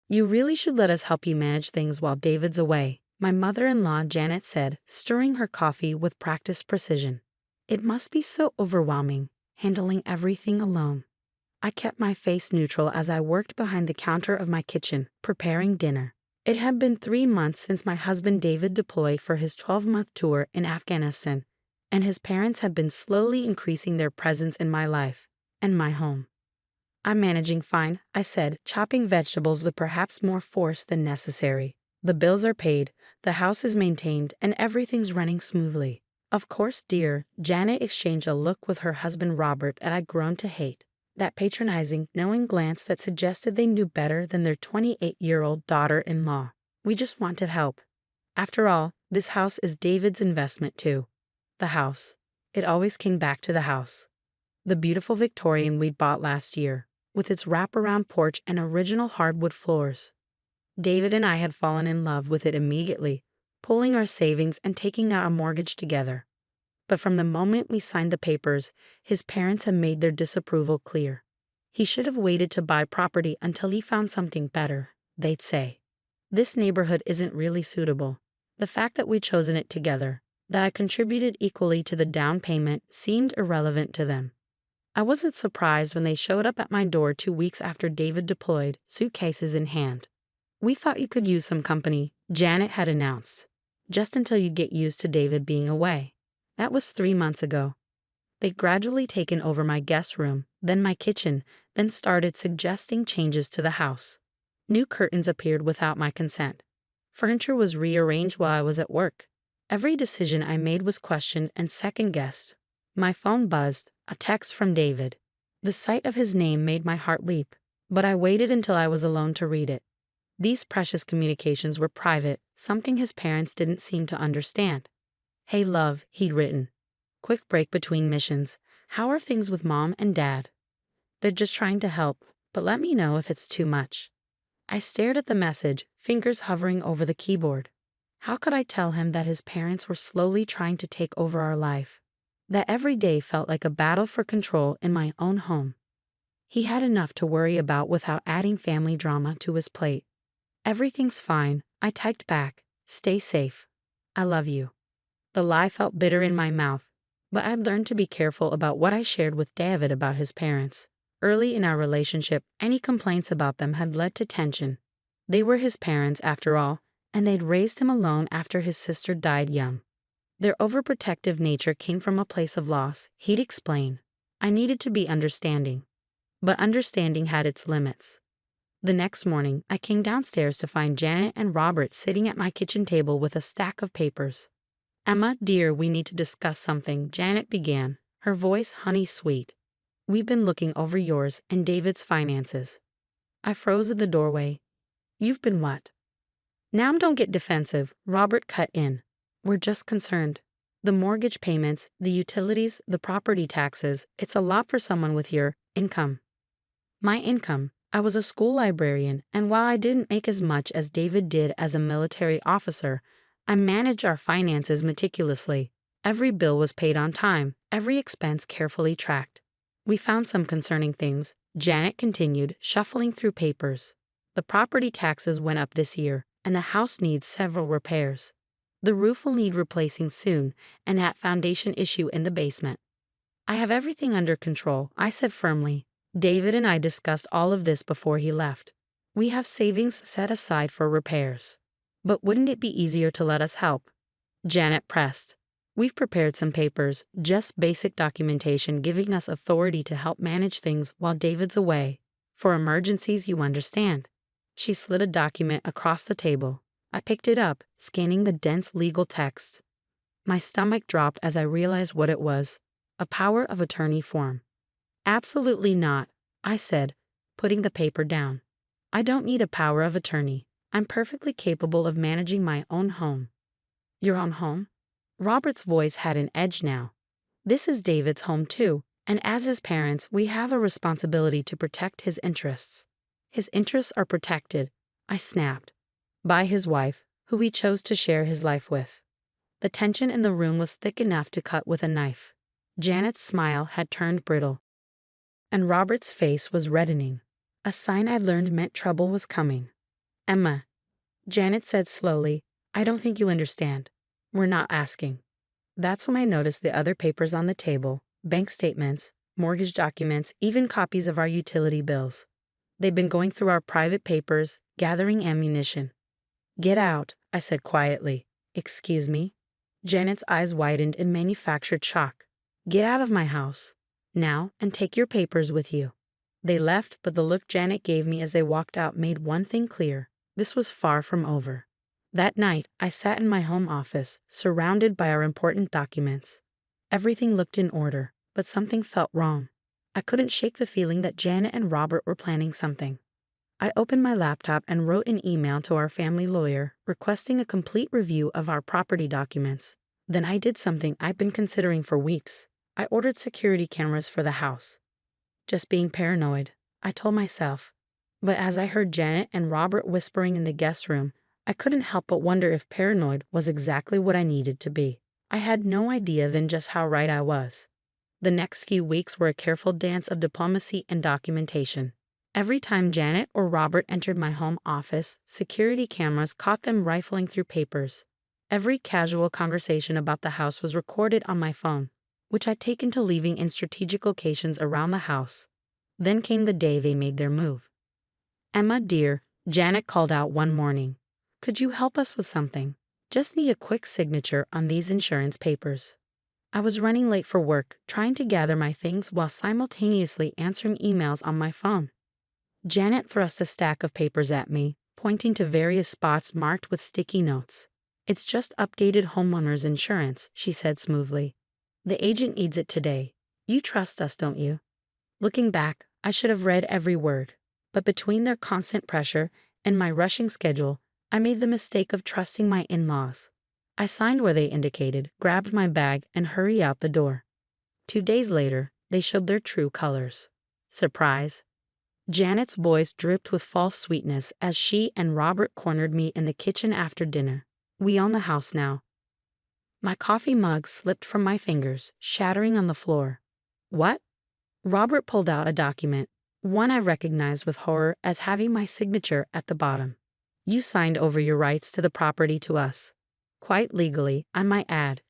You really should let us help you manage things while David's away, my mother-in-law Janet said, stirring her coffee with practiced precision. It must be so overwhelming, handling everything alone. I kept my face neutral as I worked behind the counter of my kitchen, preparing dinner. It had been 3 months since my husband David deployed for his 12-month tour in Afghanistan, and his parents had been slowly increasing their presence in my life and my home. I'm managing fine, I said, chopping vegetables with perhaps more force than necessary. The bills are paid, the house is maintained, and everything's running smoothly. Of course, dear, Janet exchanged a look with her husband Robert that I'd grown to hate. That patronizing, knowing glance that suggested they knew better than their 28-year-old daughter-in-law. We just want to help. After all, this house is David's investment too. The house. It always came back to the house. The beautiful Victorian we'd bought last year, with its wraparound porch and original hardwood floors. David and I had fallen in love with it immediately, pulling our savings and taking out a mortgage together. But from the moment we signed the papers, his parents had made their disapproval clear. He should have waited to buy property until he found something better, they'd say. This neighborhood isn't really suitable. The fact that we'd chosen it together, that I contributed equally to the down payment, seemed irrelevant to them. I wasn't surprised when they showed up at my door 2 weeks after David deployed, suitcases in hand. We thought you could use some company, Janet had announced, just until you get used to David being away. That was 3 months ago. They'd gradually taken over my guest room, then my kitchen, then started suggesting changes to the house. New curtains appeared without my consent. Furniture was rearranged while I was at work. Every decision I made was questioned and second-guessed. My phone buzzed, a text from David. The sight of his name made my heart leap, but I waited until I was alone to read it. These precious communications were private, something his parents didn't seem to understand. Hey love, he'd written. Quick break between missions. How are things with mom and dad? They're just trying to help, but let me know if it's too much. I stared at the message, fingers hovering over the keyboard. How could I tell him that his parents were slowly trying to take over our life? That every day felt like a battle for control in my own home. He had enough to worry about without adding family drama to his plate. Everything's fine, I typed back. Stay safe. I love you. The lie felt bitter in my mouth, but I'd learned to be careful about what I shared with David about his parents. Early in our relationship, any complaints about them had led to tension. They were his parents, after all, and they'd raised him alone after his sister died young. Their overprotective nature came from a place of loss, he'd explain. I needed to be understanding. But understanding had its limits. The next morning, I came downstairs to find Janet and Robert sitting at my kitchen table with a stack of papers. Emma, dear, we need to discuss something, Janet began, her voice honey-sweet. We've been looking over yours and David's finances. I froze in the doorway. You've been what? Now don't get defensive, Robert cut in. We're just concerned. The mortgage payments, the utilities, the property taxes, it's a lot for someone with your income. My income. I was a school librarian, and while I didn't make as much as David did as a military officer, I managed our finances meticulously. Every bill was paid on time, every expense carefully tracked. We found some concerning things, Janet continued, shuffling through papers. The property taxes went up this year, and the house needs several repairs. The roof will need replacing soon, and that foundation issue in the basement. I have everything under control, I said firmly. David and I discussed all of this before he left. We have savings set aside for repairs. But wouldn't it be easier to let us help? Janet pressed. We've prepared some papers, just basic documentation giving us authority to help manage things while David's away. For emergencies, you understand. She slid a document across the table. I picked it up, scanning the dense legal text. My stomach dropped as I realized what it was. A power of attorney form. Absolutely not, I said, putting the paper down. I don't need a power of attorney. I'm perfectly capable of managing my own home. Your own home? Robert's voice had an edge now. This is David's home too, and as his parents, we have a responsibility to protect his interests. His interests are protected, I snapped, by his wife, who he chose to share his life with. The tension in the room was thick enough to cut with a knife. Janet's smile had turned brittle, and Robert's face was reddening, a sign I'd learned meant trouble was coming. Emma, Janet said slowly, I don't think you understand. We're not asking. That's when I noticed the other papers on the table, bank statements, mortgage documents, even copies of our utility bills. They'd been going through our private papers, gathering ammunition. Get out, I said quietly. Excuse me? Janet's eyes widened in manufactured shock. Get out of my house. Now, and take your papers with you. They left, but the look Janet gave me as they walked out made one thing clear. This was far from over. That night, I sat in my home office, surrounded by our important documents. Everything looked in order, but something felt wrong. I couldn't shake the feeling that Janet and Robert were planning something. I opened my laptop and wrote an email to our family lawyer, requesting a complete review of our property documents. Then I did something I've been considering for weeks. I ordered security cameras for the house. Just being paranoid, I told myself. But as I heard Janet and Robert whispering in the guest room, I couldn't help but wonder if paranoid was exactly what I needed to be. I had no idea then just how right I was. The next few weeks were a careful dance of diplomacy and documentation. Every time Janet or Robert entered my home office, security cameras caught them rifling through papers. Every casual conversation about the house was recorded on my phone, which I'd taken to leaving in strategic locations around the house. Then came the day they made their move. Emma, dear, Janet called out one morning. Could you help us with something? Just need a quick signature on these insurance papers. I was running late for work, trying to gather my things while simultaneously answering emails on my phone. Janet thrust a stack of papers at me, pointing to various spots marked with sticky notes. It's just updated homeowner's insurance, she said smoothly. The agent needs it today. You trust us, don't you? Looking back, I should have read every word. But between their constant pressure and my rushing schedule, I made the mistake of trusting my in-laws. I signed where they indicated, grabbed my bag, and hurried out the door. 2 days later, they showed their true colors. Surprise. Janet's voice dripped with false sweetness as she and Robert cornered me in the kitchen after dinner. We own the house now. My coffee mug slipped from my fingers, shattering on the floor. What? Robert pulled out a document, one I recognized with horror as having my signature at the bottom. You signed over your rights to the property to us. Quite legally, I might add.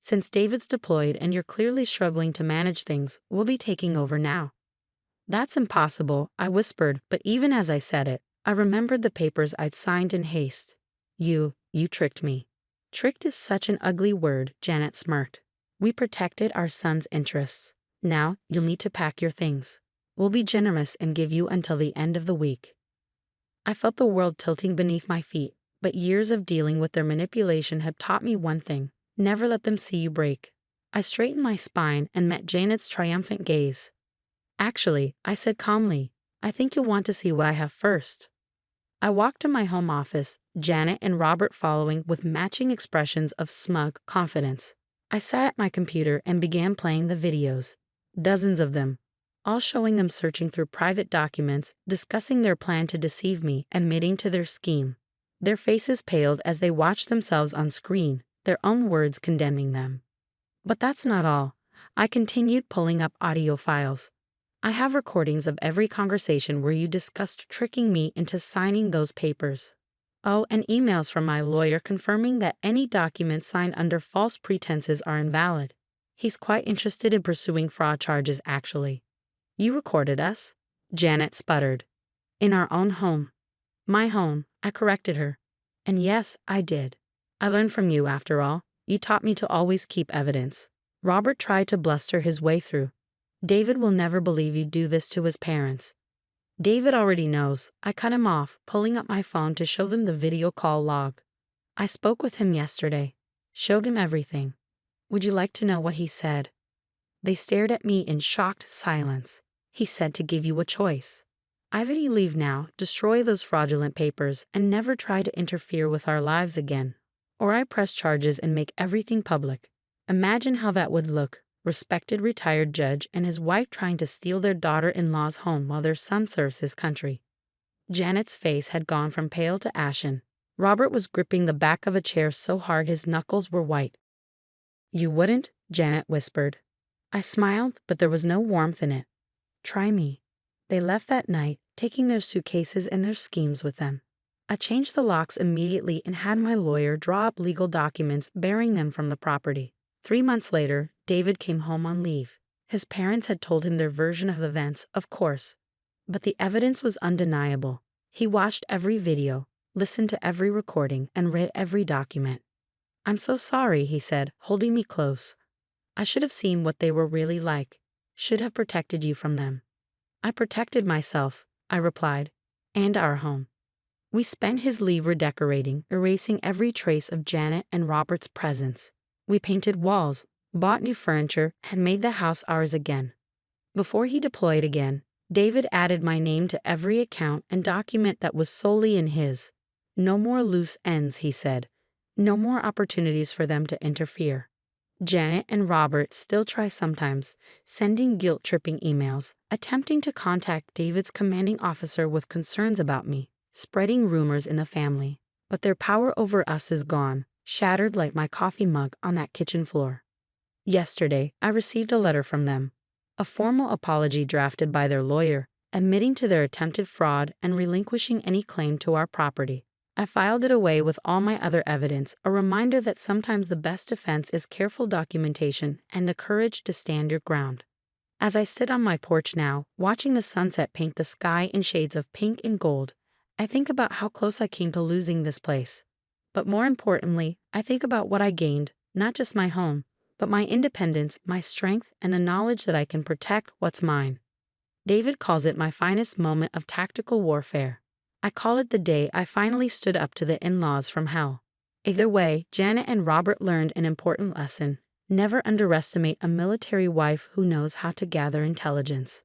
Since David's deployed and you're clearly struggling to manage things, we'll be taking over now. That's impossible, I whispered, but even as I said it, I remembered the papers I'd signed in haste. You tricked me. Tricked is such an ugly word, Janet smirked. We protected our son's interests. Now, you'll need to pack your things. We'll be generous and give you until the end of the week. I felt the world tilting beneath my feet, but years of dealing with their manipulation had taught me one thing: never let them see you break. I straightened my spine and met Janet's triumphant gaze. Actually, I said calmly, I think you'll want to see what I have first. I walked to my home office, Janet and Robert following with matching expressions of smug confidence. I sat at my computer and began playing the videos. Dozens of them, all showing them searching through private documents, discussing their plan to deceive me, admitting to their scheme. Their faces paled as they watched themselves on screen, their own words condemning them. But that's not all. I continued pulling up audio files. I have recordings of every conversation where you discussed tricking me into signing those papers. Oh, and emails from my lawyer confirming that any documents signed under false pretenses are invalid. He's quite interested in pursuing fraud charges, actually. You recorded us? Janet sputtered. In our own home. My home, I corrected her. And yes, I did. I learned from you, after all. You taught me to always keep evidence. Robert tried to bluster his way through. David will never believe you do this to his parents. David already knows. I cut him off, pulling up my phone to show them the video call log. I spoke with him yesterday. Showed him everything. Would you like to know what he said? They stared at me in shocked silence. He said to give you a choice. Either you leave now, destroy those fraudulent papers, and never try to interfere with our lives again, or I press charges and make everything public. Imagine how that would look. Respected retired judge and his wife trying to steal their daughter-in-law's home while their son serves his country. Janet's face had gone from pale to ashen. Robert was gripping the back of a chair so hard his knuckles were white. You wouldn't? Janet whispered. I smiled, but there was no warmth in it. Try me. They left that night, taking their suitcases and their schemes with them. I changed the locks immediately and had my lawyer draw up legal documents bearing them from the property. 3 months later, David came home on leave. His parents had told him their version of events, of course, but the evidence was undeniable. He watched every video, listened to every recording, and read every document. "I'm so sorry," he said, holding me close. "I should have seen what they were really like. Should have protected you from them." "I protected myself," I replied, "and our home." We spent his leave redecorating, erasing every trace of Janet and Robert's presence. We painted walls, bought new furniture, and made the house ours again. Before he deployed again, David added my name to every account and document that was solely in his. "No more loose ends," he said. "No more opportunities for them to interfere." Janet and Robert still try sometimes, sending guilt-tripping emails, attempting to contact David's commanding officer with concerns about me, spreading rumors in the family. But their power over us is gone, shattered like my coffee mug on that kitchen floor. Yesterday, I received a letter from them, a formal apology drafted by their lawyer, admitting to their attempted fraud and relinquishing any claim to our property. I filed it away with all my other evidence, a reminder that sometimes the best defense is careful documentation and the courage to stand your ground. As I sit on my porch now, watching the sunset paint the sky in shades of pink and gold, I think about how close I came to losing this place. But more importantly, I think about what I gained, not just my home, but my independence, my strength, and the knowledge that I can protect what's mine. David calls it my finest moment of tactical warfare. I call it the day I finally stood up to the in-laws from hell. Either way, Janet and Robert learned an important lesson. Never underestimate a military wife who knows how to gather intelligence.